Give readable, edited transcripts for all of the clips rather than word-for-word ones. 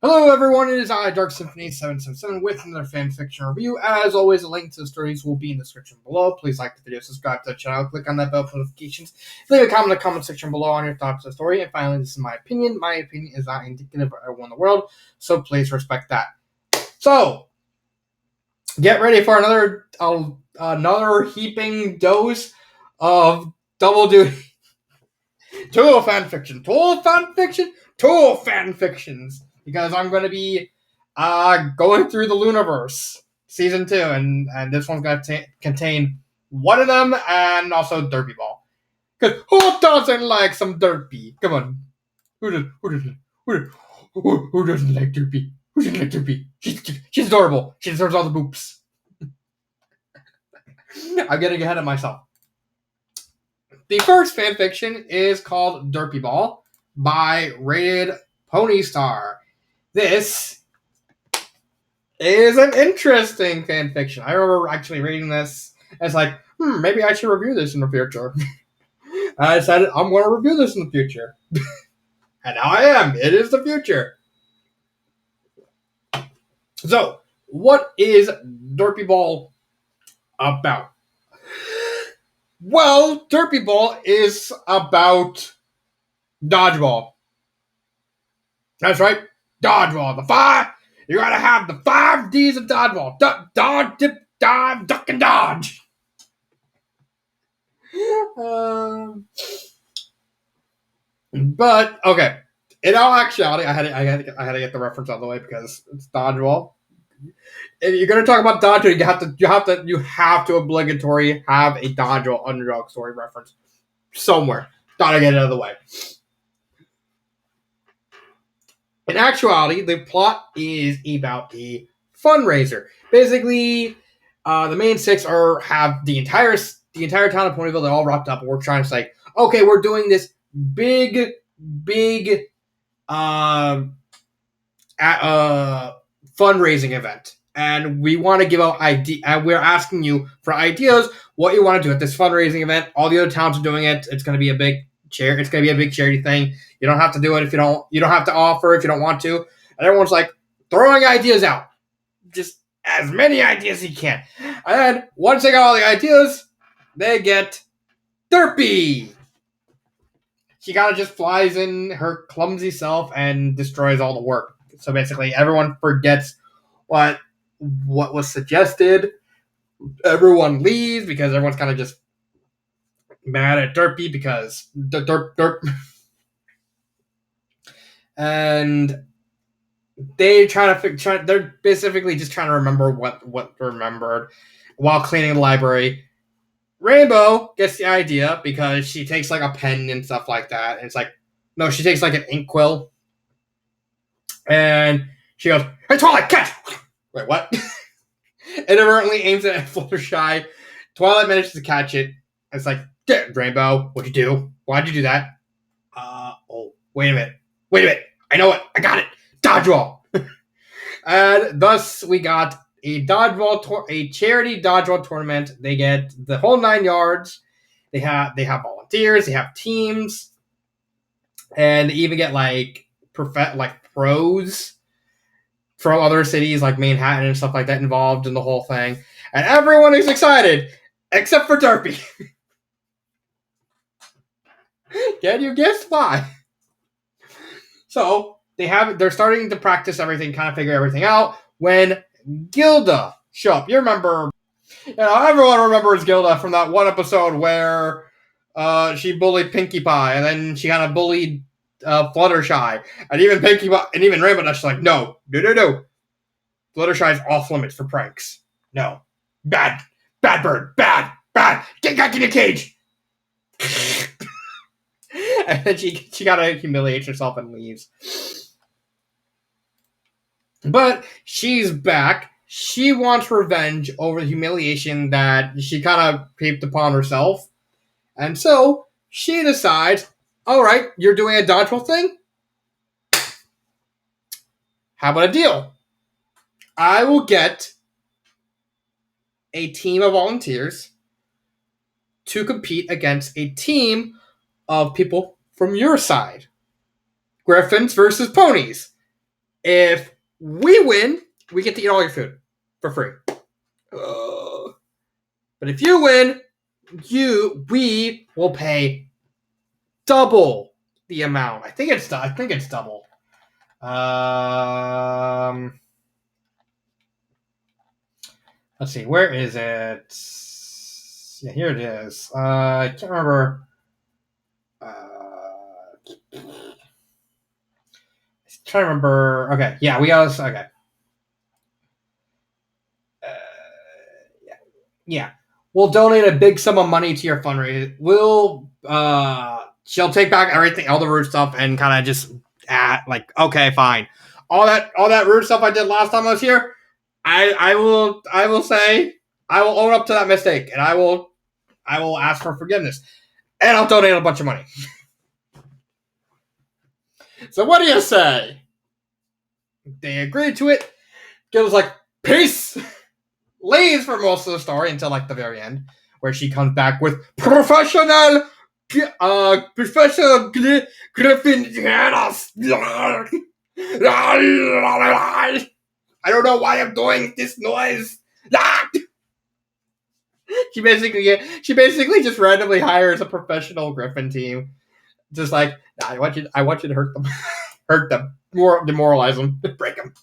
Hello everyone, it is I, Dark Symphony 777 with another fan fiction review. As always, a link to the stories will be in the description below. Please like the video, subscribe to the channel, click on that bell for notifications, leave a comment in the comment section below on your thoughts on the story, and finally, this is my opinion. My opinion is not indicative of everyone in the world, so please respect that. So, get ready for another heaping dose of double duty. Two fan fictions. Because I'm going to be going through the Luniverse season 2, and this one's going to contain one of them and also Derpy Ball. Because who doesn't like some Derpy? Come on, who doesn't like Derpy? Who doesn't like Derpy? She's adorable. She deserves all the boops. I'm getting ahead of myself. The first fanfiction is called Derpy Ball by Rated Pony Star. This is an interesting fanfiction. I remember actually reading this. And it's like, maybe I should review this in the future. I decided I'm going to review this in the future. And now I am. It is the future. So, what is Derpy Ball about? Well, Derpy Ball is about dodgeball. That's right, dodgeball. You gotta have the 5 Ds of dodgeball. Duck, dodge, dip, dive, duck, and dodge. But okay, in all actuality, I had to get the reference out of the way because it's dodgeball. If you're gonna talk about dodgeball, you have to obligatory have a dodgeball underdog story reference somewhere. Gotta get it out of the way. In actuality, the plot is about a fundraiser. Basically, the main 6 have the entire town of Ponyville. They're all wrapped up, and we're trying to say, okay, we're doing this big fundraising event, and we want to give out we're asking you for ideas what you want to do at this fundraising event. All the other towns are doing it. It's going to be a big It's going to be a big charity thing. You don't have to do it if you don't. You don't have to offer if you don't want to. And everyone's like throwing ideas out, just as many ideas as you can. And once they got all the ideas, they get Derpy. She kind of just flies in her clumsy self and destroys all the work. So basically, everyone forgets what was suggested. Everyone leaves because everyone's kind of just mad at Derpy because derp. And they're specifically just trying to remember what remembered while cleaning the library. Rainbow gets the idea because she takes like a pen and stuff like that. And it's like, no, she takes like an ink quill. And she goes, "Hey, Twilight, catch!" Wait, what? It inadvertently aims it at Fluttershy. Twilight manages to catch it. It's like, Rainbow, what'd you do? Why'd you do that? Wait a minute. I know it. I got it. Dodgeball. And thus we got a charity dodgeball tournament. They get the whole 9 yards. They have volunteers. They have teams, and they even get like pros from other cities like Manhattan and stuff like that involved in the whole thing. And everyone is excited except for Derpy. Can you guess why? So they're starting to practice everything, kind of figure everything out, when Gilda show up. You remember, everyone remembers Gilda from that one episode where she bullied Pinkie Pie, and then she kind of bullied Fluttershy, and even Pinkie Pie, and even Rainbow Dash like, no. Fluttershy's off limits for pranks. No, bad bird, bad. Get back in your cage. And then she gotta humiliate herself and leaves. But she's back. She wants revenge over the humiliation that she kind of heaped upon herself. And so she decides, all right, you're doing a dodgeball thing? How about a deal? I will get a team of volunteers to compete against a team of people from your side. Griffins versus ponies. If we win, we get to eat all your food for free. But if you win, we will pay double the amount. I think it's double. Let's see, where is it? Yeah, here it is. I can't remember. Trying to remember. Okay, yeah, we got. Okay. Yeah, we'll donate a big sum of money to your fundraiser. She'll take back everything, all the rude stuff, and kind of just okay, fine. All that rude stuff I did last time I was here, I will say I will own up to that mistake, and I will ask for forgiveness, and I'll donate a bunch of money. So what do you say? They agreed to it. Gilda's like, peace. Leaves for most of the story until like the very end, where she comes back with professional Griffin. I don't know why I'm doing this noise. She basically just randomly hires a professional Griffin team, just like I want you to hurt them, demoralize them, break them.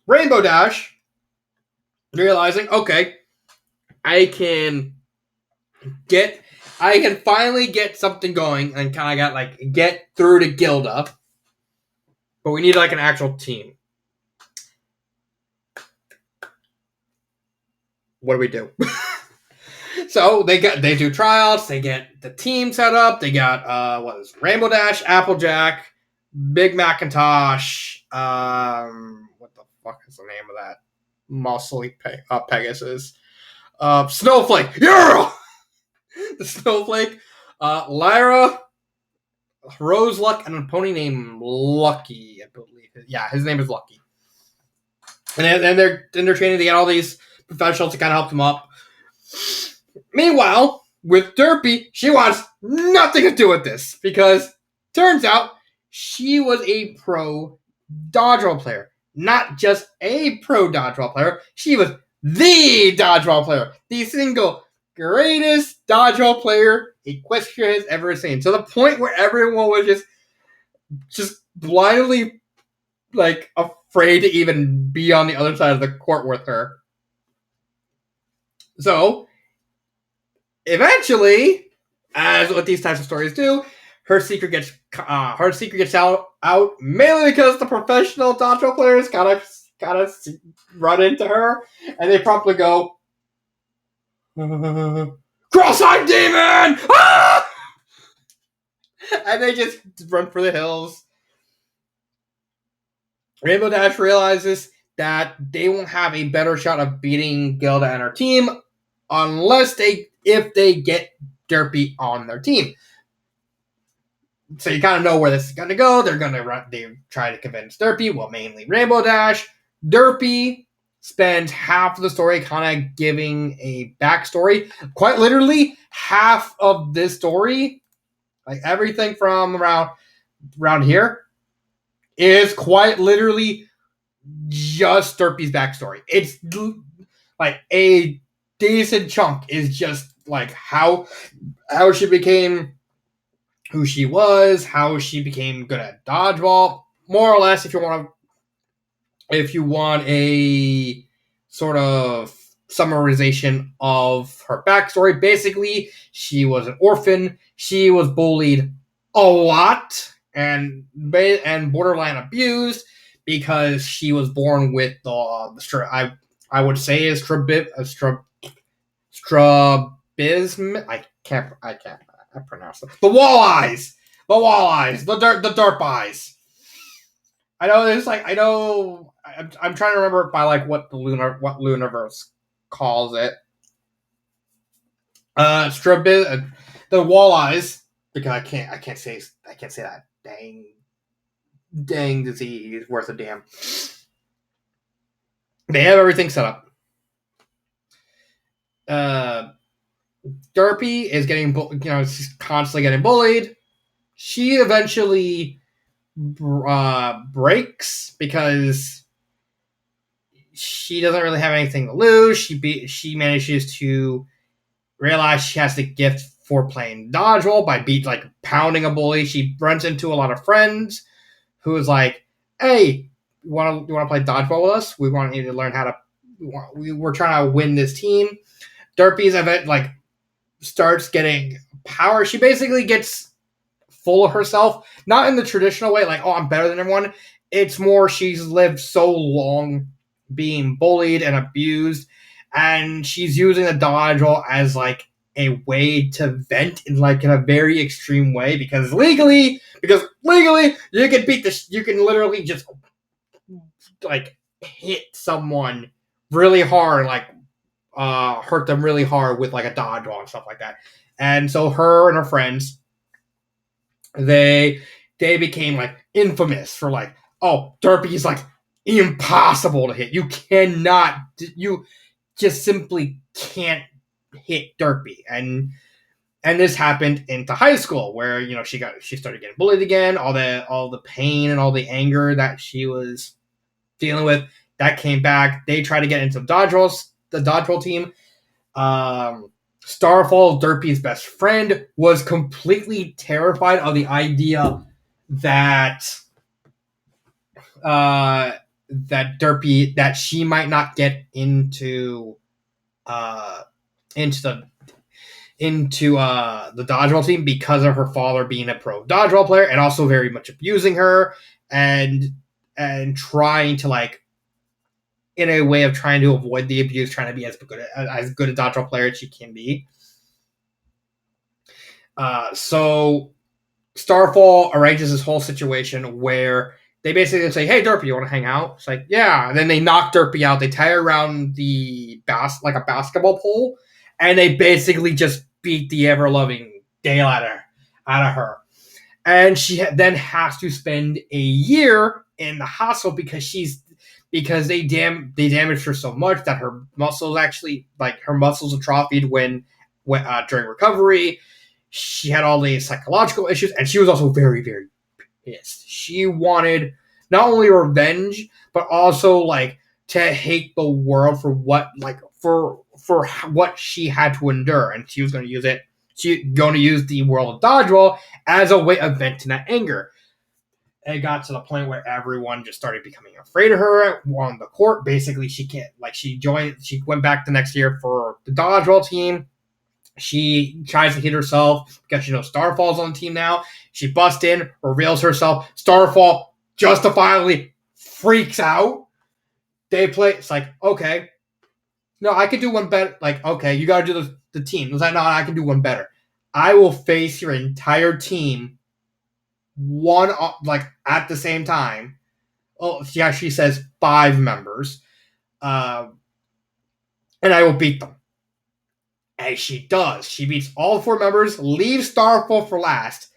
Rainbow Dash, realizing, okay, I can finally get something going and kind of get through to Gilda, but we need like an actual team. What do we do? So they do tryouts, they get the team set up, they got Rainbow Dash, Applejack, Big Macintosh, what the fuck is the name of that muscly Pegasus? Snowflake, yeah! The Snowflake, Lyra, Rose Luck, and a pony named Lucky, I believe. Yeah, his name is Lucky. And they're training to get all these professionals to kind of help them up. Meanwhile, with Derpy, she wants nothing to do with this because turns out she was a pro dodgeball player. Not just a pro dodgeball player, she was the dodgeball player. The single greatest dodgeball player Equestria has ever seen. To the point where everyone was just blindly afraid to even be on the other side of the court with her. So eventually, as what these types of stories do, her secret gets out mainly because the professional dodgeball players kind of run into her, and they promptly go, "Cross-eyed demon!" Ah! And they just run for the hills. Rainbow Dash realizes that they won't have a better shot of beating Gilda and her team if they get Derpy on their team. So you kind of know where this is going to go. They try to convince Derpy, well, mainly Rainbow Dash. Derpy spends half of the story kind of giving a backstory. Quite literally, half of this story, like everything from around here, is quite literally just Derpy's backstory. It's like a decent chunk is just like how she became who she was, how she became good at dodgeball, more or less. If you want a sort of summarization of her backstory, basically, she was an orphan. She was bullied a lot and borderline abused because she was born with I would say is strabism. I can't pronounce it. The wall eyes, the derp eyes. I know. I'm trying to remember by what Luniverse calls it. The wall eyes, because I can't say that dang disease worth a damn. They have everything set up. Derpy is she's constantly getting bullied. she eventually breaks because she doesn't really have anything to lose. She manages to realize she has the gift for playing dodgeball by pounding a bully. She runs into a lot of friends who is like, "Hey, you want to play dodgeball with us? We want you to learn how to. We're trying to win this team." Derpy's event starts getting power. She basically gets full of herself, not in the traditional way, like, "Oh, I'm better than everyone." It's more she's lived so long being bullied and abused, and she's using the dodgeball as a way to vent in a very extreme way because legally you can beat this. You can literally just hit someone really hard, hurt them really hard with a dodgeball and stuff like that. And so her and her friends, they became infamous for oh, Derpy's impossible to hit. You just simply can't hit Derpy. And this happened into high school where she started getting bullied again. All the pain and all the anger that she was dealing with that came back. They tried to get into the dodgeball team. Starfall, Derpy's best friend, was completely terrified of the idea that she might not get into the dodgeball team because of her father being a pro dodgeball player and also very much abusing her and trying to in a way of trying to avoid the abuse, trying to be as good a dodgeball player as she can be. So Starfall arranges this whole situation where they basically say, "Hey, Derpy, you want to hang out?" It's like, "Yeah." And then they knock Derpy out. They tie her around a basketball pole, and they basically just beat the ever-loving daylight out of her. And she then has to spend a year in the hospital because they damaged her so much that her muscles atrophied when during recovery. She had all these psychological issues, and she was also very, very pissed. She wanted not only revenge, but also to hate the world for what what she had to endure, and she was going to use it. She's going to use the world of dodgeball as a way of venting that anger. It got to the point where everyone just started becoming afraid of her on the court. Basically, she can't she went back the next year for the dodgeball team. She tries to hit herself because she knows Starfall's on the team now. She busts in, reveals herself. Starfall justifiably freaks out. They play. It's like, okay, no, I could do one better. Okay, you got to do the team. It's like, no, I can do one better. I will face your entire team at the same time. Oh, yeah, she says 5 members. And I will beat them. And she does. She beats all 4 members, leaves Starfall for last,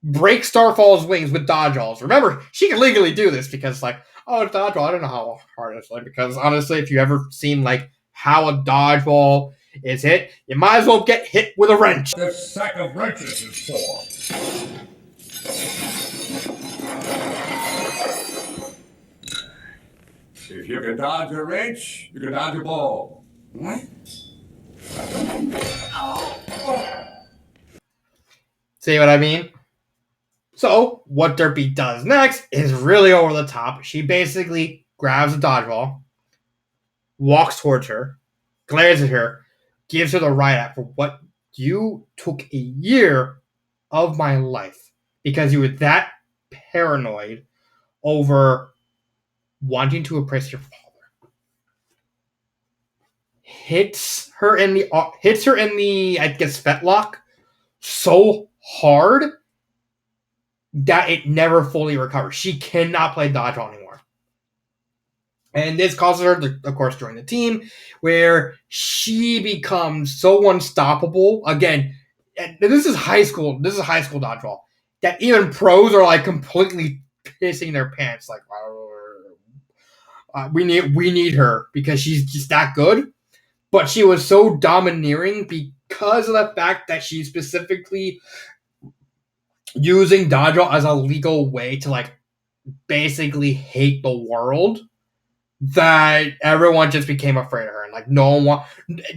breaks Starfall's wings with dodgeballs. Remember, she can legally do this because, oh, it's dodgeball. I don't know how hard it's because honestly, if you ever seen how a dodgeball is hit, you might as well get hit with a wrench. This sack of wrenches is for. If you can dodge a wrench, you can dodge a ball. What? See what I mean? So, what Derpy does next is really over the top. She basically grabs a dodgeball, walks towards her, glares at her, gives her the right at for what you took a year of my life because you were that paranoid over wanting to oppress your father. Hits her in the I guess fetlock so hard that it never fully recovers. She cannot play dodgeball anymore. And this causes her to, of course, join the team, where she becomes so unstoppable. Again, this is high school. This is high school dodgeball. That even pros are completely pissing their pants. We need her because she's just that good. But she was so domineering because of the fact that she specifically using dodgeball as a legal way to like basically hate the world, that everyone just became afraid of her, and like no one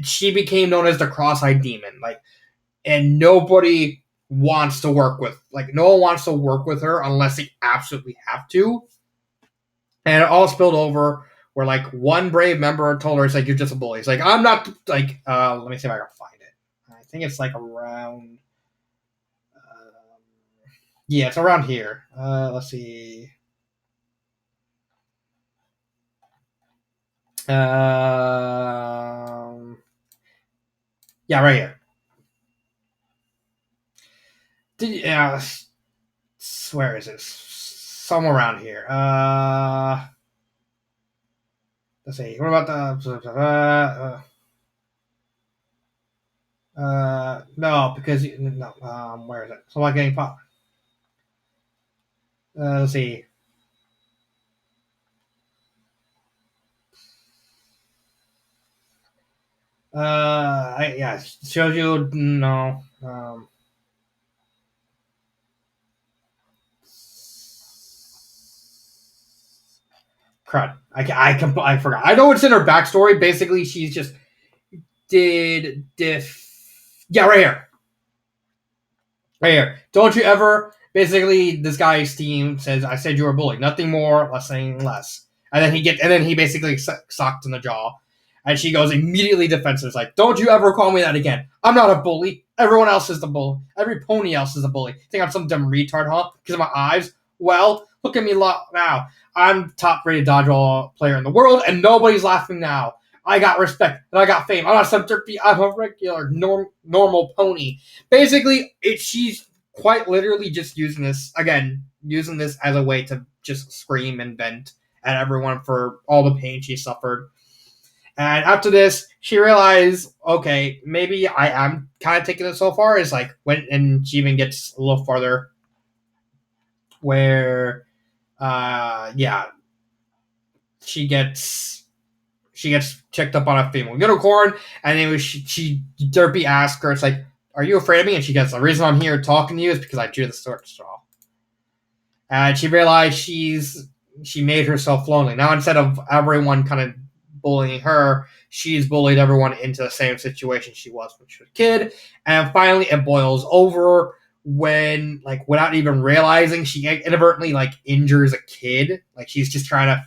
she became known as the cross-eyed demon, like, and nobody wants to work with, like, no one wants to work with her unless they absolutely have to. And it all spilled over where like one brave member told her, it's like, you're just a bully. It's like, I'm not, like, let me see if I can find it. I think it's like around yeah, it's around here. Let's see. Yeah, right here. Yeah, where is this? Somewhere around here. Let's see. What about the? No, because no. Where is it? So I'm getting pop. Let's see. Yeah, shows you no. Crud. I forgot. I know it's in her backstory. Basically, she's just did diff. Yeah, right here. Right here. Don't you ever. Basically, this guy's team says, "I said you were a bully. Nothing more, less saying less." And then he basically socked in the jaw, and she goes immediately defensive, like, "Don't you ever call me that again. I'm not a bully. Everyone else is the bully. Every pony else is a bully. Think I'm some dumb retard, huh? Because of my eyes? Well, look at me now. I'm top-rated dodgeball player in the world, and nobody's laughing now. I got respect and I got fame. I'm not some derpy. I'm a regular normal pony." Basically, she's quite literally just using this as a way to just scream and vent at everyone for all the pain she suffered. And after this, she realized, okay, maybe I am kind of taking it so far. Is like when, and she even gets a little farther, where, yeah, she gets checked up on a female unicorn, and then she derpy asks her, it's like, "Are you afraid of me?" And she goes, "The reason I'm here talking to you is because I drew the sword straw." And she realized she made herself lonely. Now instead of everyone kind of bullying her, she's bullied everyone into the same situation she was when she was a kid. And finally it boils over when, like, without even realizing, she inadvertently like injures a kid. Like, she's just trying to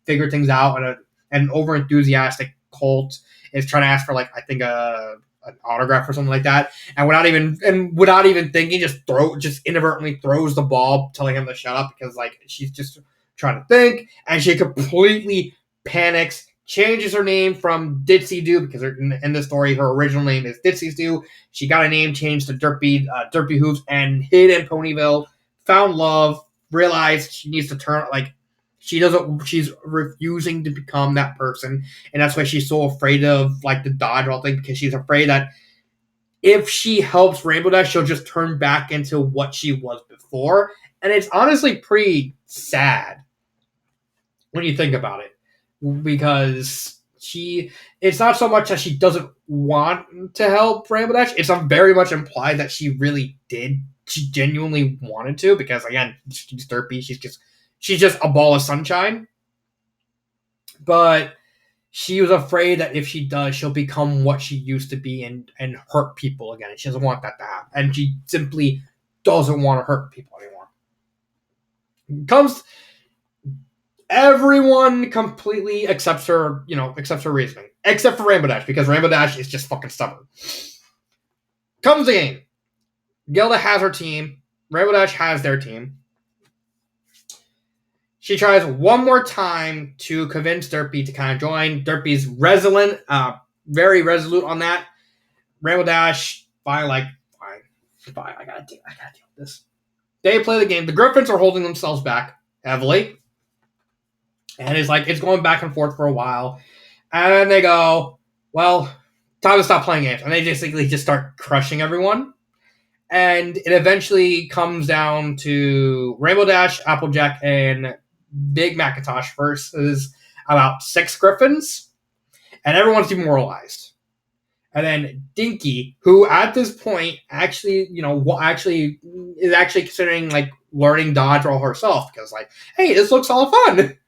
figure things out, and an over enthusiastic Colt is trying to ask for, like, I think an autograph or something like that, and without even thinking, just inadvertently throws the ball, telling him to shut up, because like she's just trying to think, and she completely panics, changes her name from Ditsy Doo, because in the story her original name is Ditsy Doo. She got a name changed to Derpy Hooves, and hid in Ponyville, found love, realized she needs to turn, like, she's refusing to become that person, and that's why she's so afraid of, like, the dodgeball thing, because she's afraid that if she helps Rainbow Dash, she'll just turn back into what she was before. And it's honestly pretty sad when you think about it, because it's not so much that she doesn't want to help Rainbow Dash, it's very much implied that she really did. She genuinely wanted to, because again, she's derpy, she's just a ball of sunshine. But she was afraid that if she does, she'll become what she used to be, and hurt people again. She doesn't want that to happen. And she simply doesn't want to hurt people anymore. Everyone completely accepts her reasoning. Except for Rainbow Dash, because Rainbow Dash is just fucking stubborn. Comes the game. Gilda has her team. Rainbow Dash has their team. She tries one more time to convince Derpy to kind of join. Derpy's resolute, very resolute on that. Rainbow Dash, fine, I gotta deal with this. They play the game. The Griffins are holding themselves back heavily, and it's going back and forth for a while, and then they go, well, time to stop playing games, and they basically just start crushing everyone. And it eventually comes down to Rainbow Dash, Applejack, and Big Macintosh versus about 6 Griffins, and everyone's demoralized. And then Dinky, who at this point actually, is actually considering like learning dodgeball herself because like, hey, this looks all fun.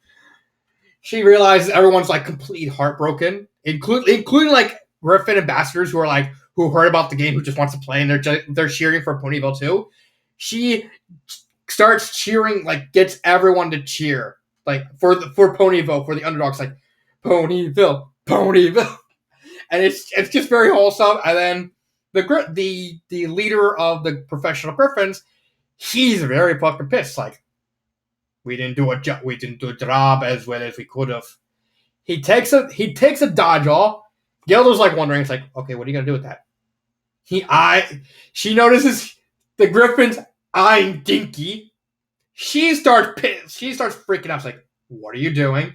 She realizes everyone's like completely heartbroken, including like Griffin ambassadors who are like who heard about the game who just wants to play and they're cheering for Ponyville too. She starts cheering, like gets everyone to cheer like for Ponyville, for the underdogs, like Ponyville, Ponyville. And it's just very wholesome. And then the leader of the professional Griffins, he's very fucking pissed. Like we didn't do a job as well as we could have. He takes a dodgeball. Gilda's like wondering, it's like, okay, what are you gonna do with that? She notices the Griffins eyeing Dinky. She starts freaking out. She's like, what are you doing?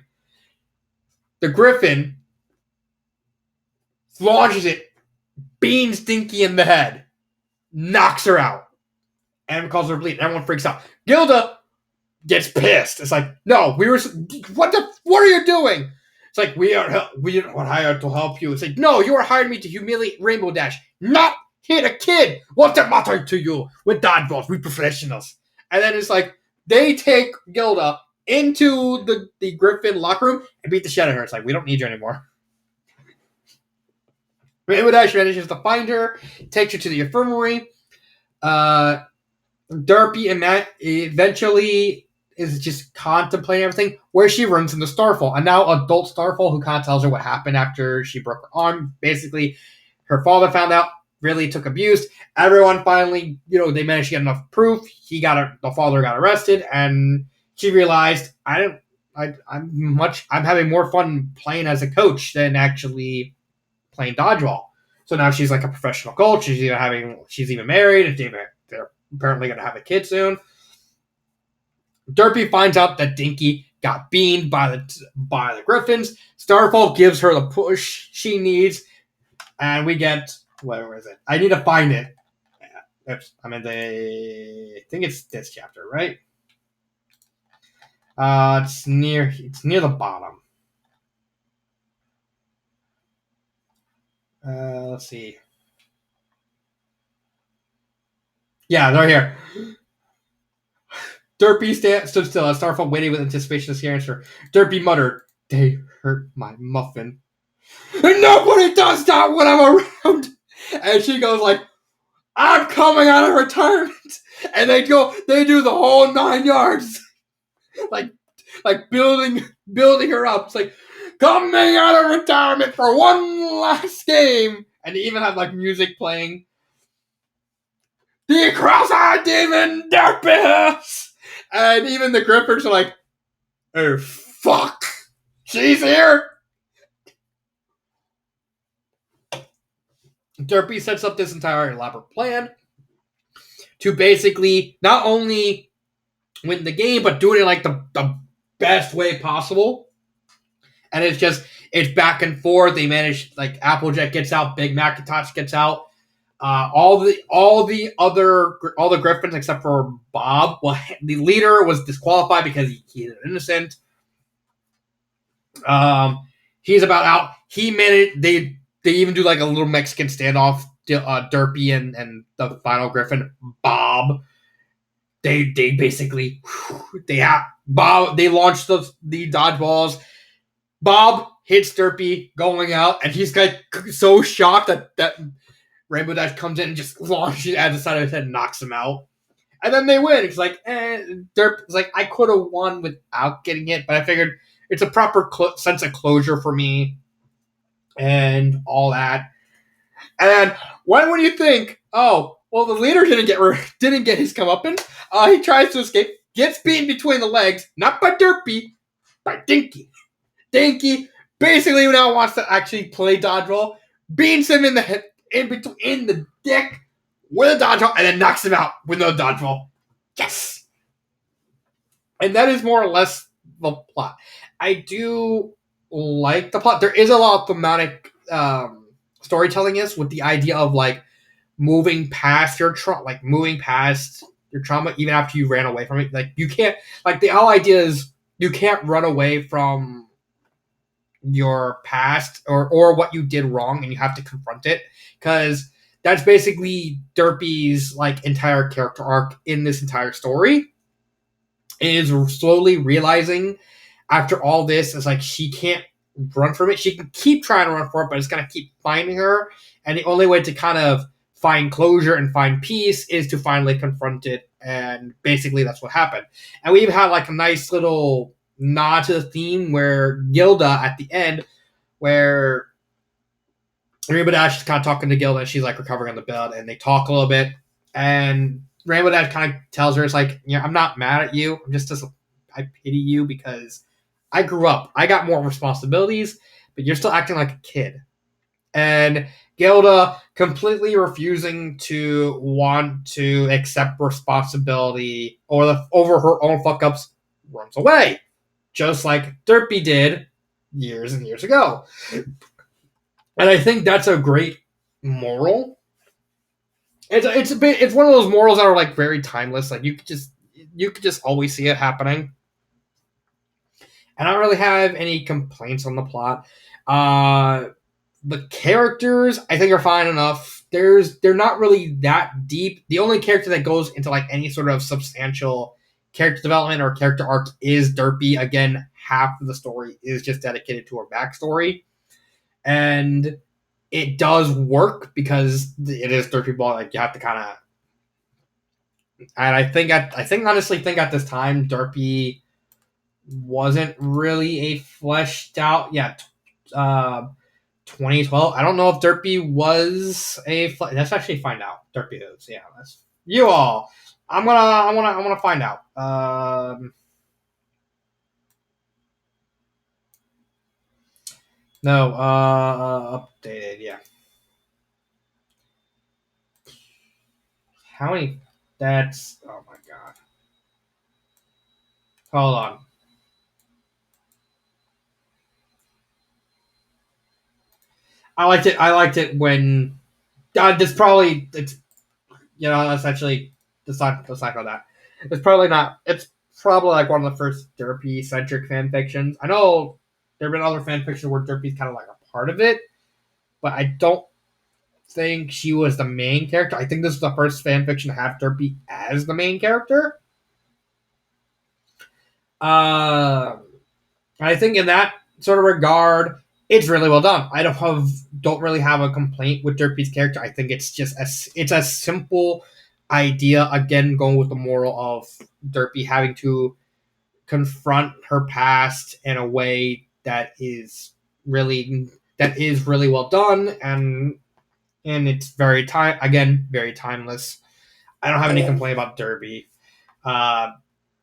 The Griffin launches it, beans Dinky in the head, knocks her out, and calls her bleeding. Everyone freaks out. Gilda gets pissed. It's like, no, what are you doing? It's like, we are hired to help you. It's like, no, you are hiring me to humiliate Rainbow Dash, not hit a kid. What's the matter to you? We're dodgeballs, we're professionals. And then it's like, they take Gilda into the Griffin locker room and beat the shit out of her. It's like, we don't need you anymore. Rainbow Dash manages to find her, takes her to the infirmary. Derpy and Matt eventually is just contemplating everything, where she runs into Starfall. And now adult Starfall, who kind of tells her what happened after she broke her arm. Basically, her father found out, really took abuse. Everyone finally, they managed to get enough proof. The father got arrested, and she realized, I'm having more fun playing as a coach than actually playing dodgeball. So now she's like a professional coach. She's even married, and they're apparently going to have a kid soon. Derpy finds out that Dinky got beamed by the Griffins. Starfall gives her the push she needs, and we get, where is it? I need to find it. Oops, I think it's this chapter, right? It's near the bottom. Let's see. Yeah, they're here. Derpy stood still as Starfall waited with anticipation to answer. Derpy muttered, "They hurt my muffin. And nobody does that when I'm around." And she goes like, "I'm coming out of retirement." And they do the whole 9 yards. like building her up. It's like, coming out of retirement for one last game. And they even have like music playing. The cross-eyed demon Derpy. And even the Griffins are like, oh, fuck. She's here. Derpy sets up this entire elaborate plan to basically not only win the game, but do it in like the best way possible. And it's back and forth. They manage, like, Applejack gets out, Big Macintosh gets out. All the Griffins except for Bob. Well, the leader was disqualified because he is innocent. He's about out. He managed. They even do like a little Mexican standoff. Derpy and the final Griffin, Bob. They basically Bob. They launched the dodgeballs. Bob hits Derpy going out, and he's like so shocked that Rainbow Dash comes in and just launches at the side of his head and knocks him out. And then they win. It's like, Derp's like, I could have won without getting hit, but I figured it's a proper sense of closure for me and all that. And then when would you think, oh, well, the leader didn't get his comeuppance. He tries to escape, gets beaten between the legs, not by Derpy, by Dinky. Dinky basically now wants to actually play dodgeball, beats him in the head, in the dick with a dodgeball, and then knocks him out with no dodgeball. Yes! And that is more or less the plot. I do like the plot. There is a lot of thematic storytelling with the idea of like moving past your trauma, even after you ran away from it. Like you can't, like the whole idea is you can't run away from your past or what you did wrong, and you have to confront it, because that's basically Derpy's like entire character arc in this entire story, is slowly realizing after all this, it's like she can't run from it. She can keep trying to run for it, but it's gonna keep finding her. And the only way to kind of find closure and find peace is to finally confront it. And basically, that's what happened. And we even had like a nice little nod to the theme where Gilda at the end, where Rainbow Dash is kind of talking to Gilda, and she's like recovering on the bed, and they talk a little bit. And Rainbow Dash kind of tells her, it's like, I'm not mad at you. I pity you because I grew up. I got more responsibilities, but you're still acting like a kid. And Gilda, completely refusing to want to accept responsibility over her own fuck ups, runs away, just like Derpy did years and years ago. And I think that's a great moral. It's one of those morals that are like very timeless. Like you could just always see it happening. And I don't really have any complaints on the plot. The characters I think are fine enough. They're not really that deep. The only character that goes into like any sort of substantial character development or character arc is Derpy. Again, half of the story is just dedicated to her backstory, and it does work because it is Derpy Ball. Like you have to kind of, and I think honestly think at this time Derpy wasn't really a fleshed out. Yeah, 2012. I don't know if Derpy was let's actually find out. Derpy is. Yeah, that's you all. I want to find out. No, updated. Yeah. How many? That's, oh my god. Hold on. I liked it when. This probably it's that's actually let's not go that. It's probably not. It's probably like one of the first Derpy centric fan fictions. I know there have been other fan fictions where Derpy's kind of like a part of it, but I don't think she was the main character. I think this is the first fan fiction to have Derpy as the main character. I think in that sort of regard, it's really well done. I don't really have a complaint with Derpy's character. I think it's just it's a simple idea. Again, going with the moral of Derpy having to confront her past in a way that is really well done, and it's very very timeless. I don't have any complaint about Derpy.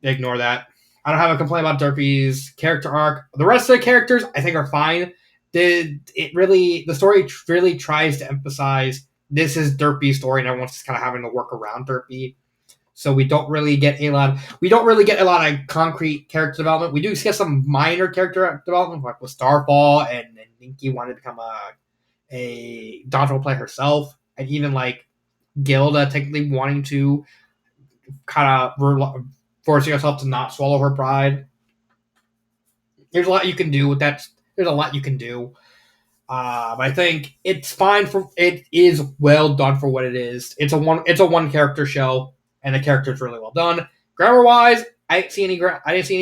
Ignore that. I don't have a complaint about Derpy's character arc. The rest of the characters I think are fine. The story really tries to emphasize this is Derpy's story, and everyone's just kind of having to work around Derpy. So we don't really get a lot of concrete character development. We do get some minor character development, like with Starfall and Ninky wanted to become a dodgeball player herself, and even like Gilda technically wanting to kind of forcing herself to not swallow her pride. There's a lot you can do with that. There's a lot you can do. I think it's fine it is well done for what it is. It's a one character show, and the character is really well done. Grammar wise, I didn't see any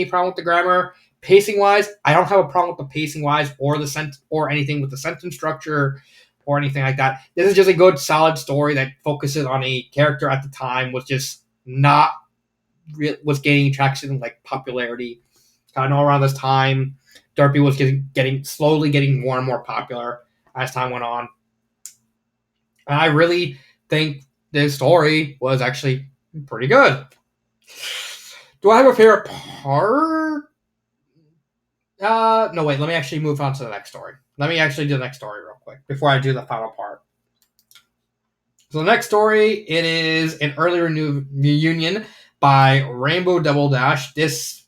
problem with the grammar. Pacing wise, I don't have a problem with the pacing wise or anything with the sentence structure or anything like that. This is just a good, solid story that focuses on a character at the time was gaining traction, like popularity. I know around this time, Derpy was slowly getting more and more popular as time went on. And I really think this story was actually pretty good. Do I have a favorite part? No, wait. Let me actually move on to the next story. Let me actually do the next story real quick before I do the final part. So the next story, it is an early reunion by Rainbow Double Dash. This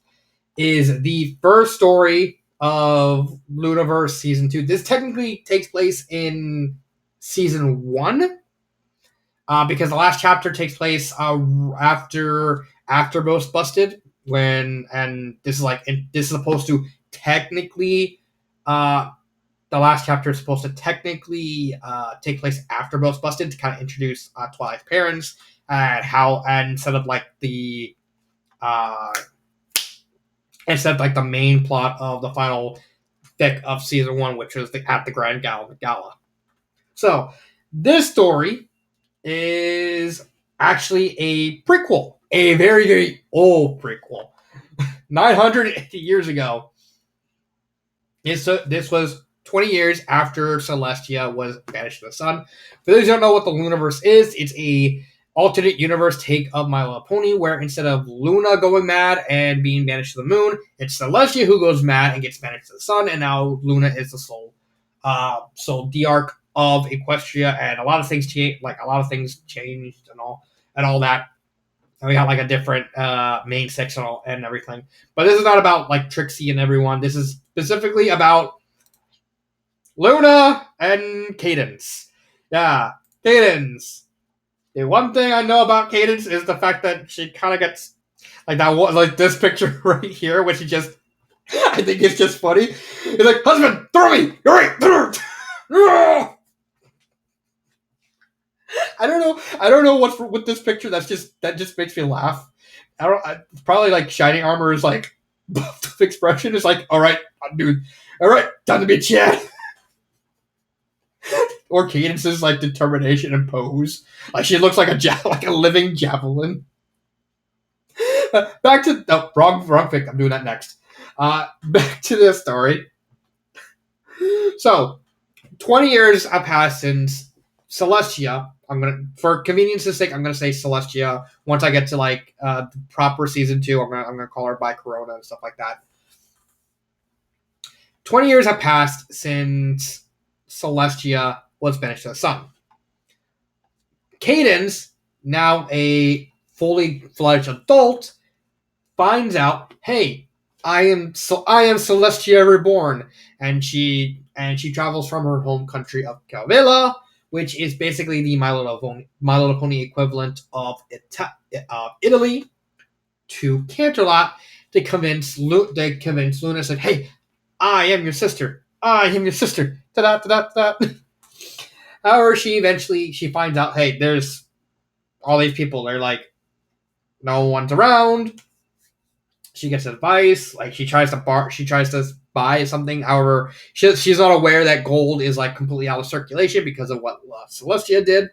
is the first story of Lunaverse Season 2. This technically takes place in Season 1, because the last chapter takes place after Ghostbusted, and this is supposed to technically The last chapter is supposed to technically take place after Bill's busted to kind of introduce Twilight's parents and instead of like the main plot of the final fic of season 1, which was at the Grand Gala. So this story is actually a prequel, a very, very old prequel. 980 years ago. This was 20 years after Celestia was banished to the sun. For those who don't know what the Lunaverse is, it's a alternate universe take of My Little Pony, where instead of Luna going mad and being banished to the moon, it's Celestia who goes mad and gets banished to the sun, and now Luna is the sole Diarch of Equestria, and a lot of things changed. Like a lot of things changed and all that. And we got like a different main section and everything. But this is not about like Trixie and everyone. This is specifically about Luna and Cadence. Yeah, Cadence. The one thing I know about Cadence is the fact that she kind of gets like that. Like this picture right here, which she just, I think it's just funny. He's like, "Husband, throw me! You're right." I don't know what's with this picture. That just makes me laugh. It's probably like Shining Armor is like buffed expression is like, all right, dude, all right, time to be Chad. Or Cadence's like determination and pose, like she looks like a living javelin. Back to wrong fic. I'm doing that next. Back to this story. So, 20 years have passed since Celestia. For convenience's sake, I'm gonna say Celestia. Once I get to like the proper season 2, I'm gonna call her by Corona and stuff like that. 20 years have passed since Celestia was banished to the sun. Cadence, now a fully fledged adult, finds out, hey, I am Celestia reborn, and she travels from her home country of Calvilla, which is basically the My Little Pony equivalent of Italy, to Canterlot to convince Luna, said, hey, I am your sister. I am your sister. Ta-da. However, she finds out, hey, there's all these people. They're like, no one's around. She gets advice. Like she tries to buy something. However, she's not aware that gold is like completely out of circulation because of what Celestia did.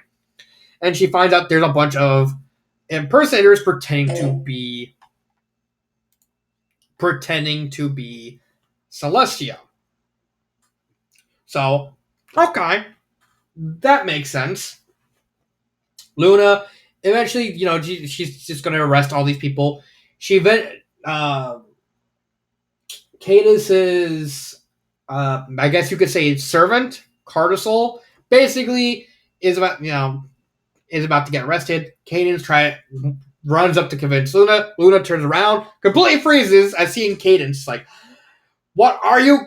And she finds out there's a bunch of impersonators pretending to be Celestia. So, okay, that makes sense. Luna eventually, she's just going to arrest all these people. Cadence's, I guess you could say, servant, Cardisol, basically is about to get arrested. Cadence runs up to convince Luna. Luna turns around, completely freezes as seeing Cadence. Like, what are you?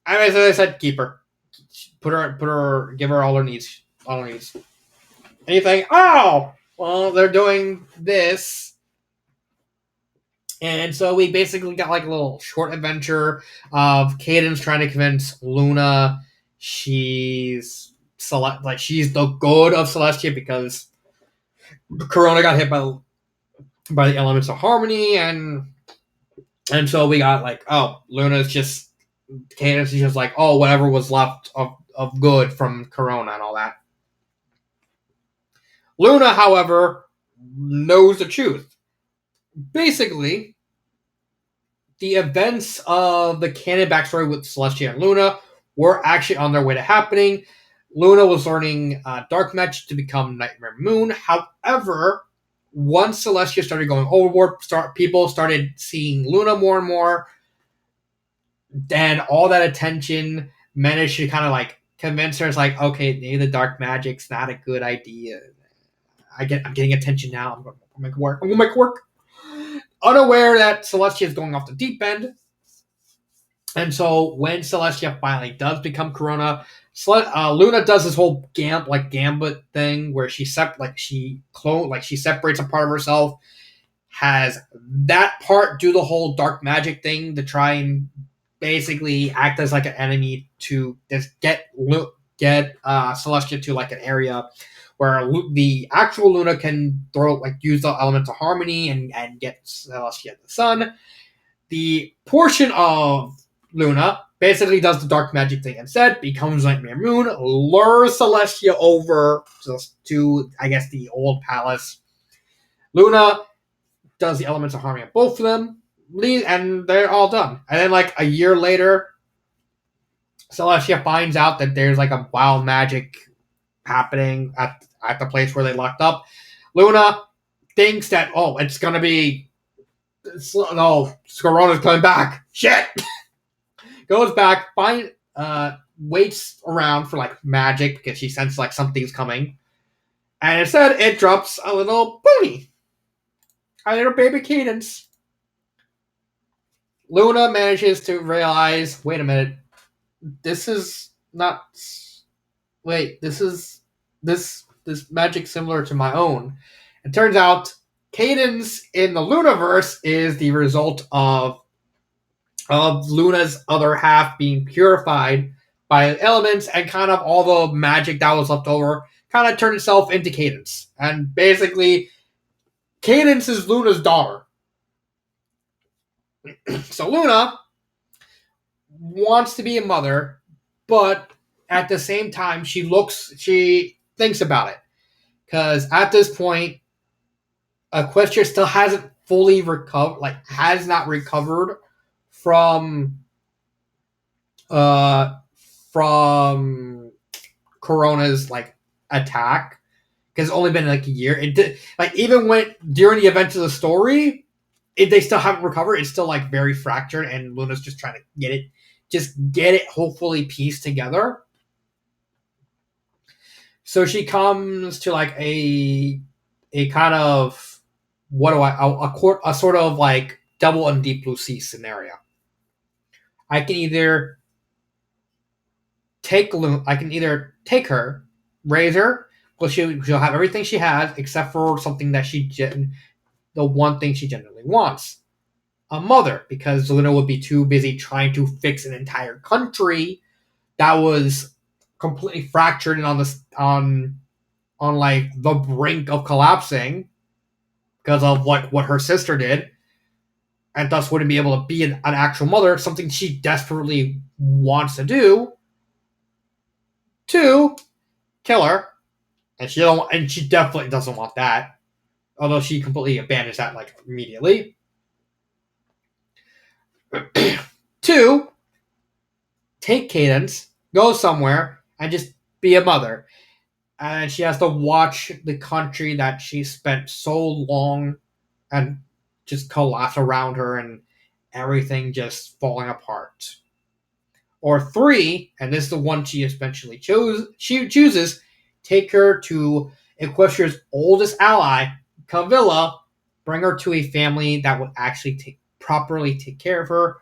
As I said, keep her. Put her, give her all her needs. Anything? Oh, well, they're doing this. And so we basically got like a little short adventure of Cadence trying to convince Luna she's the good of Celestia because Corona got hit by the elements of harmony, and so we got like, oh, Cadence is just like, oh, whatever was left of good from Corona and all that. Luna, however, knows the truth. Basically, the events of the canon backstory with Celestia and Luna were actually on their way to happening. Luna was learning Dark Magic to become Nightmare Moon. However, once Celestia started going overboard, people started seeing Luna more and more. Then all that attention managed to kind of like convince her. It's like, okay, maybe the Dark Magic's not a good idea. I'm getting attention now. I'm going to make it work. Unaware that Celestia is going off the deep end. And so when Celestia finally does become Corona, Luna does this whole gambit thing where she separates a part of herself, has that part do the whole dark magic thing to try and basically act as like an enemy to just get Celestia to like an area where the actual Luna can use the elements of harmony and get Celestia the sun. The portion of Luna basically does the dark magic thing instead, becomes Nightmare Moon, lures Celestia over to I guess the old palace. Luna does the elements of harmony on both of them, and they're all done. And then like a year later, Celestia finds out that there's like a wild magic happening at the place where they locked up. Luna thinks that it's gonna be Corona's coming back. Shit. Goes back, waits around for like magic because she senses like something's coming, and instead it drops a little pony, a little baby Cadence. Luna manages to realize, wait a minute, this is not. Wait, this magic similar to my own. It turns out Cadence in the Lunaverse is the result of Luna's other half being purified by elements, and kind of all the magic that was left over kind of turned itself into Cadence. And basically, Cadence is Luna's daughter. So Luna wants to be a mother, but at the same time, she thinks about it. Because at this point, Equestria still hasn't fully recovered, has not recovered from Corona's attack, because it's only been a year. It did, even when during the events of the story, they still haven't recovered. It's still very fractured, and Luna's just trying to get it hopefully pieced together. So she comes to a kind of a sort of double and deep blue sea scenario. I can either take her, raise her, well she'll have everything she has except for something that the one thing she genuinely wants. A mother, because Luna would be too busy trying to fix an entire country that was completely fractured and on the brink of collapsing because of what her sister did, and thus wouldn't be able to be an actual mother, something she desperately wants to do, to kill her, and she definitely doesn't want that, although she completely abandons that immediately. 2, take Cadence, go somewhere, and just be a mother. And she has to watch the country that she spent so long and just collapse around her and everything just falling apart. Or 3, and this is the one she eventually chooses, take her to Equestria's oldest ally, Cavilla, bring her to a family that would actually properly take care of her,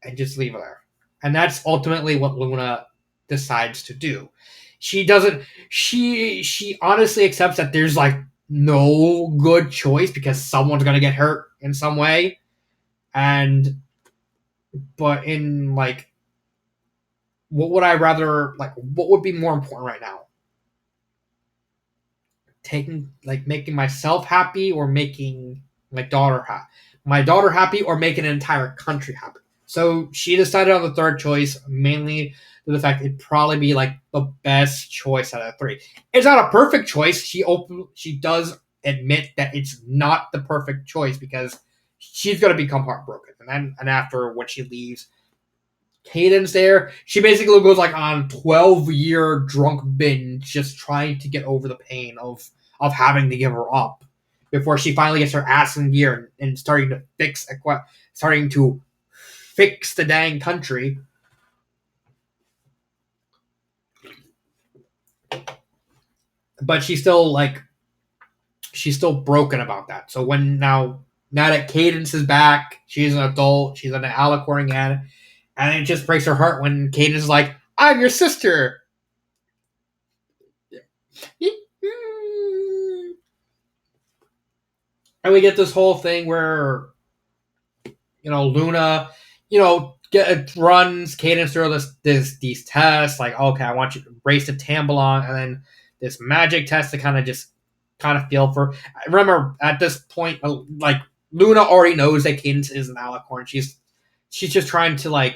and just leave her there. And that's ultimately what Luna decides to do. She doesn't. She honestly accepts that there's no good choice because someone's gonna get hurt in some way, but in what would I rather what would be more important right now? Making myself happy or making my daughter happy or making an entire country happy. So she decided on the third choice, mainly to the fact it'd probably be the best choice out of the 3. It's not a perfect choice. She does admit that it's not the perfect choice because she's gonna become heartbroken, and after when she leaves Cadence there, she basically goes on 12-year drunk binge, just trying to get over the pain of having to give her up before she finally gets her ass in gear and starting to fix the dang country. But she's still broken about that. So now that Cadence is back, she's an adult, she's an alicorn again, and it just breaks her heart when Cadence is like, "I'm your sister." And we get this whole thing where, Luna, runs Cadence through these tests. Like, okay, I want you to embrace the Tambalon, and then this magic test to kind of feel for. I remember at this point, like Luna already knows that Cadence is an alicorn. She's just trying to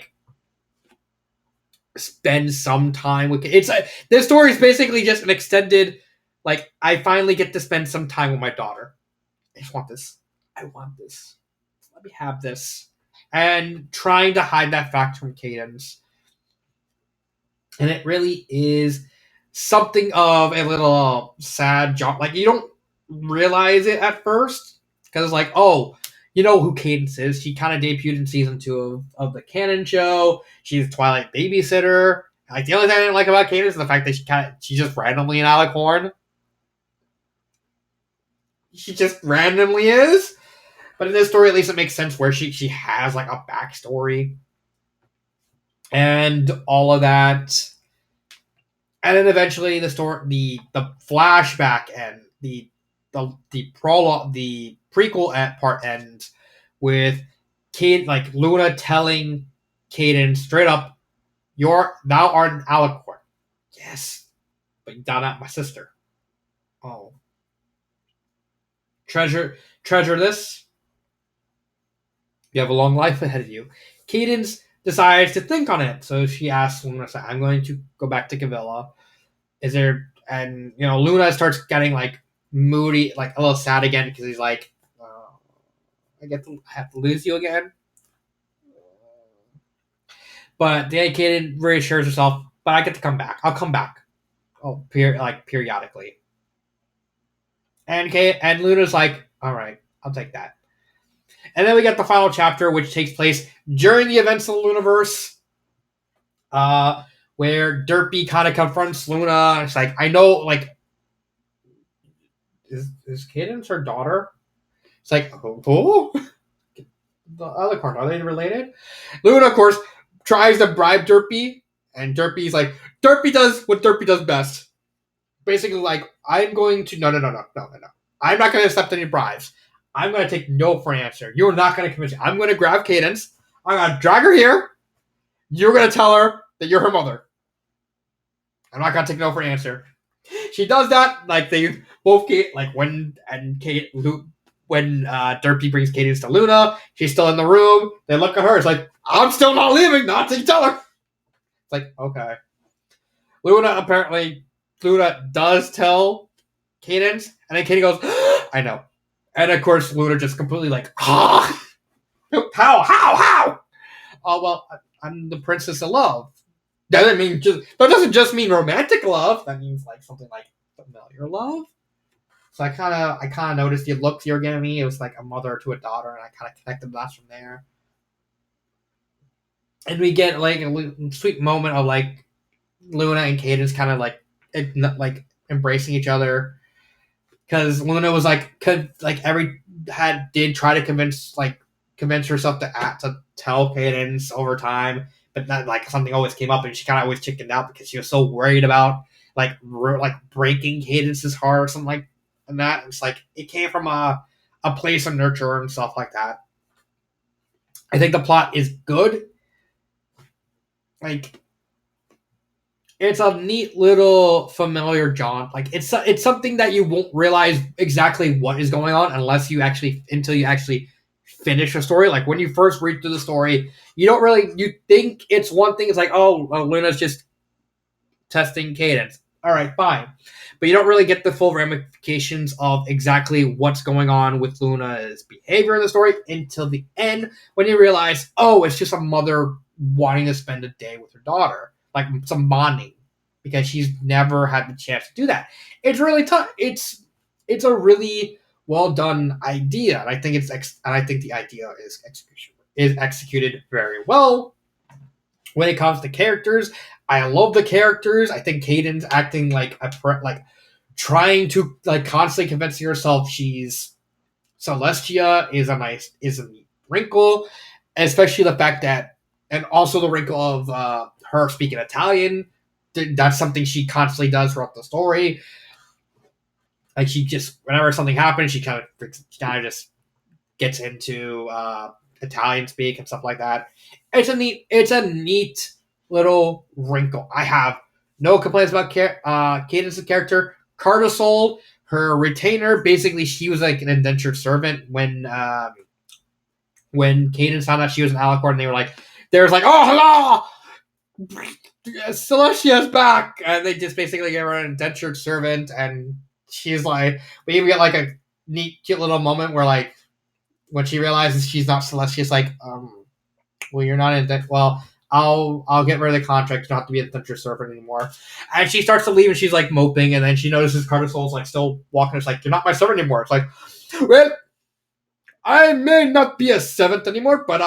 spend some time with. This story is basically just an extended. Like, I finally get to spend some time with my daughter. I just want this. I want this. Let me have this. And trying to hide that fact from Cadence. And it really is something of a little sad job. Like, you don't realize it at first. Because it's like, oh, you know who Cadence is. She kind of debuted in season 2 of the Canon show. She's Twilight babysitter. Like, the only thing I didn't like about Cadence is the fact that she's just randomly an alicorn. She just randomly is. But in this story, at least it makes sense where she has like a backstory and all of that. And then eventually the story, the flashback and the prologue, the prequel part ends with Luna telling Caden straight up, thou art an alicorn. Yes, but thou not my sister. Oh, treasure this. You have a long life ahead of you. Cadence decides to think on it, so she asks Luna, "I'm going to go back to Cavilla. Is there?" And Luna starts getting like moody, like a little sad again because he's like, I have to lose you again. But then Cadence reassures herself, "But I get to come back. I'll come back. Oh, periodically." And Luna's like, "All right, I'll take that." And then we get the final chapter, which takes place during the events of the Lunaverse, where Derpy kind of confronts Luna. It's like, I know, like, is Cadence her daughter? It's like, oh? The other card, are they related? Luna, of course, tries to bribe Derpy, and Derpy's like, Derpy does what Derpy does best. Basically, like, I'm going to, no. I'm not going to accept any bribes. I'm going to take no for an answer. You're not going to convince me. I'm going to grab Cadence. I'm going to drag her here. You're going to tell her that you're her mother. I'm not going to take no for an answer. She does that. Like, they both when Derpy brings Cadence to Luna, she's still in the room. They look at her. It's like, I'm still not leaving. Not to tell her. It's like, okay. Luna does tell Cadence, and then Cadence goes, I know. And of course, Luna just completely like, how? Oh, well, I'm the princess of love. That doesn't just mean romantic love. That means like something like familiar love. So I kind of noticed the looks you were giving me. It was like a mother to a daughter, and I kind of connected the dots from there. And we get like a sweet moment of like Luna and Cadence kind of like embracing each other, because Luna was did try to convince herself to tell Cadence over time, but not like something always came up, and she kind of always chickened out because she was so worried about breaking Cadence's heart or something like. And that it's like it came from a place of nurture and stuff like that. I think the plot is good. Like, it's a neat little familiar jaunt. Like, it's something that you won't realize exactly what is going on until you actually finish a story. Like, when you first read through the story, you think it's one thing. It's like, oh, Luna's just testing Cadence. All right, fine. But you don't really get the full ramifications of exactly what's going on with Luna's behavior in the story until the end, when you realize, oh, it's just a mother wanting to spend a day with her daughter, like some bonding, because she's never had the chance to do that. It's really tough. It's a really well done idea, and I think the idea is executed very well. When it comes to characters, I love the characters. I think Cadence acting trying to constantly convincing herself she's Celestia is a neat wrinkle, especially the fact that, and also the wrinkle of her speaking Italian. That's something she constantly does throughout the story. Like she just whenever something happens, she kind of just gets into Italian speak and stuff like that. It's a neat little wrinkle. I have no complaints about Cadence's character. Cardasol, her retainer, basically she was like an indentured servant when Cadence found out she was an Alicorn, and they was like, oh hello, Celestia's back, and they just basically gave her an indentured servant, and she's like, we even get like a neat, cute little moment where like when she realizes she's not Celeste, she's like, well, you're not in well, I'll get rid of the contract. You don't have to be a indentured servant anymore. And she starts to leave, and she's like moping, and then she notices Cartersol's like still walking. It's like, you're not my servant anymore. It's like, well, I may not be a seventh anymore, but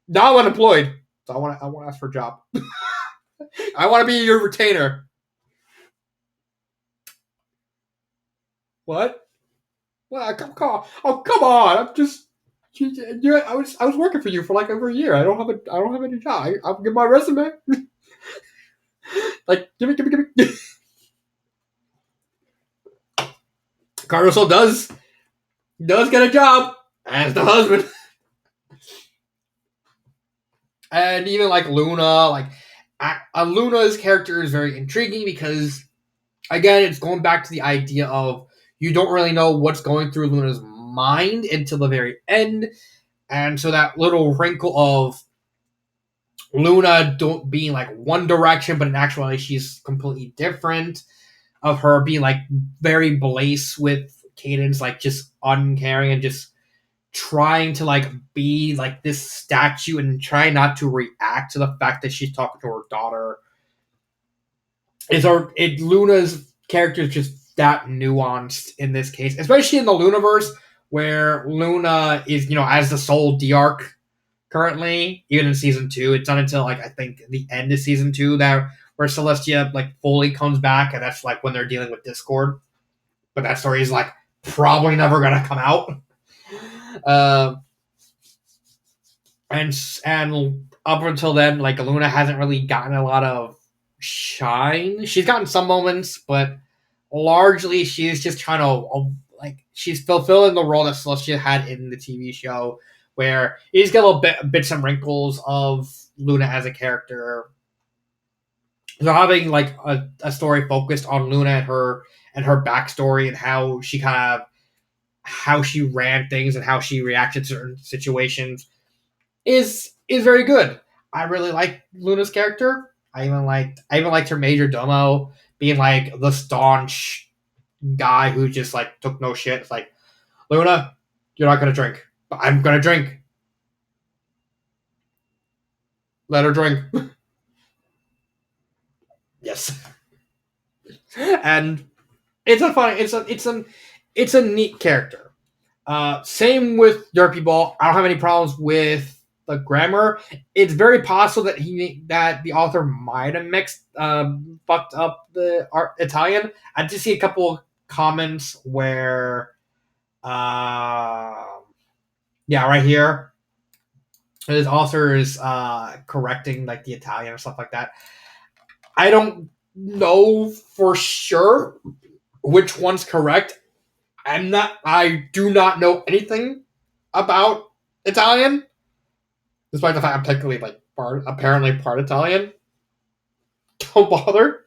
now I'm unemployed, so I want to ask for a job. I want to be your retainer. What? Well, come on! I'm just. I was working for you for like over a year. I don't have any job. I'll give my resume. Like, give me. Cardoso does get a job as the husband, and even like Luna, like Luna's character is very intriguing because again, it's going back to the idea of you don't really know what's going through Luna's mind until the very end, and so that little wrinkle of Luna don't being like one direction, but in actuality she's completely different. Of her being like very Blaze with Cadence, like just uncaring and just trying to like be like this statue and try not to react to the fact that she's talking to her daughter. Luna's character is just that nuanced in this case, especially in the Lunaverse where Luna is, as the sole D-Arc currently, even in season 2. It's not until like I think the end of season 2 that where Celestia like fully comes back, and that's like when they're dealing with Discord. But that story is like probably never gonna come out. And up until then, like Luna hasn't really gotten a lot of shine. She's gotten some moments, but largely she's just trying to like she's fulfilling the role that Celestia had in the TV show, where you just get a little bits and wrinkles of Luna as a character. So having like a story focused on Luna and her backstory and how she ran things and how she reacted to certain situations is very good. I really like Luna's character. I even liked her major domo being like the staunch guy who just like took no shit. It's like, Luna, you're not gonna drink, but I'm gonna drink. Let her drink. Yes. And it's a neat character. Same with Derpy Ball. I don't have any problems with the grammar. It's very possible that the author might have fucked up the Italian. I did see a couple comments where, right here, his author is correcting like the Italian or stuff like that. I don't know for sure which one's correct. I do not know anything about Italian, despite the fact I'm technically like apparently part Italian. Don't bother.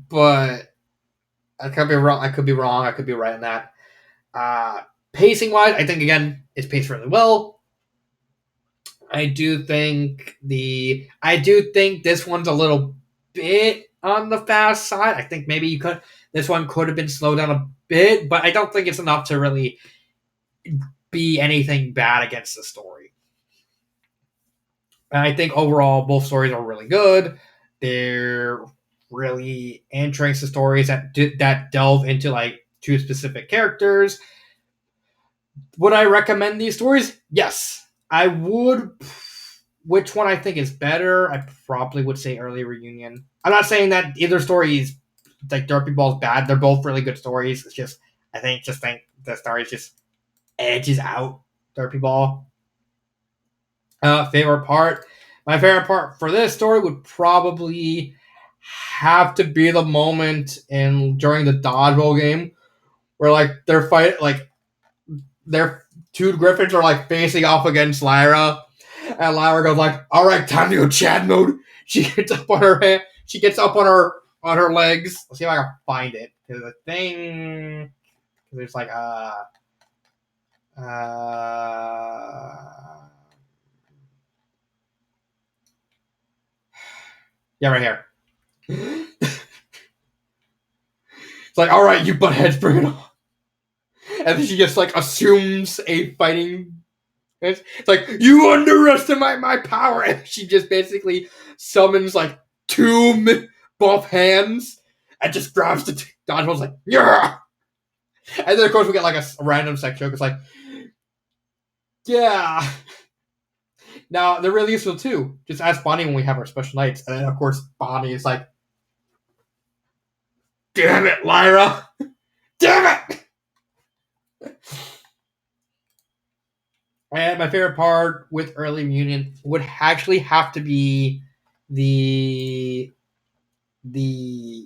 But I could be wrong. I could be wrong. I could be right in that. Pacing wise, I think again it's paced really well. I do think this one's a little bit on the fast side. I think maybe this one could have been slowed down a bit, but I don't think it's enough to really be anything bad against the story. And I think overall both stories are really good. They're really interesting stories that delve into like two specific characters. Would I recommend these stories? Yes, I would. Which one I think is better? I probably would say Early Reunion. I'm not saying that either story is like Derpy Ball's bad. They're both really good stories. It's just I think the story just edges out Derpy Ball. Favorite part? My favorite part for this story would probably have to be the moment during the dodgeball game where like their two Griffins are like facing off against Lyra, and Lyra goes like, "All right, time to go Chad mode." She gets up on her hand. She gets up on her legs. Let's see if I can find it. There's a thing. There's like yeah, right here. It's like, all right, you buttheads, bring it on. And then she just like assumes a fighting. It's like, you underestimate my power, and she just basically summons like two buff hands and just grabs the dodgeball's like, yeah. And then of course we get like a random sex joke. It's like, yeah. Now they're really useful too. Just ask Bonnie when we have our special nights, and then of course Bonnie is like, damn it, Lyra, damn it. And my favorite part with early reunion would actually have to be the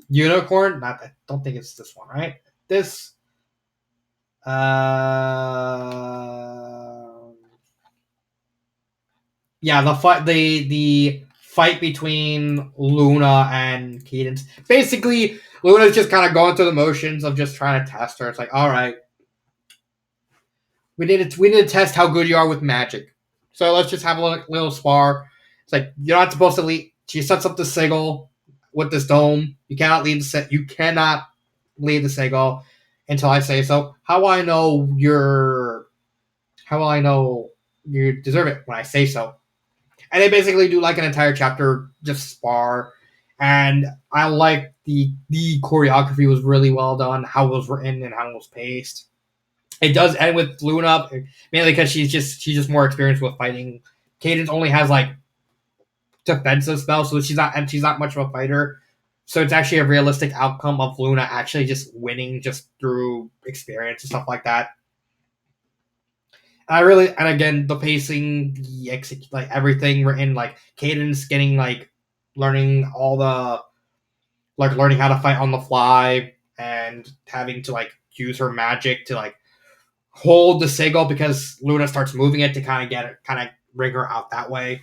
unicorn. Not, I don't think it's this one, right? This. Yeah, the fight between Luna and Cadence. Basically, Luna's just kind of going through the motions of just trying to test her. It's like, all right, we need to test how good you are with magic. So let's just have a little spar. It's like, you're not supposed to lead. She sets up the sigil with this dome. You cannot lead the set. You cannot lead the sigil until I say so. How will I know you deserve it when I say so? And they basically do like an entire chapter just spar. And I like the choreography was really well done, how it was written and how it was paced. It does end with Luna, mainly because she's just more experienced with fighting. Cadence only has like defensive spells, so she's not much of a fighter. So it's actually a realistic outcome of Luna actually just winning just through experience and stuff like that. And again, the pacing, like everything written, like Cadence getting like learning all the learning how to fight on the fly and having to like use her magic to like hold the sigil because Luna starts moving it to kind of bring her out that way.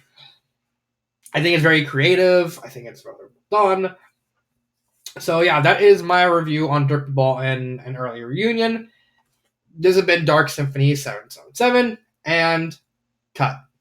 I think it's very creative. I think it's rather done. So yeah, that is my review on Derpy Ball and an early reunion. This has been Dark Symphony 777 and cut.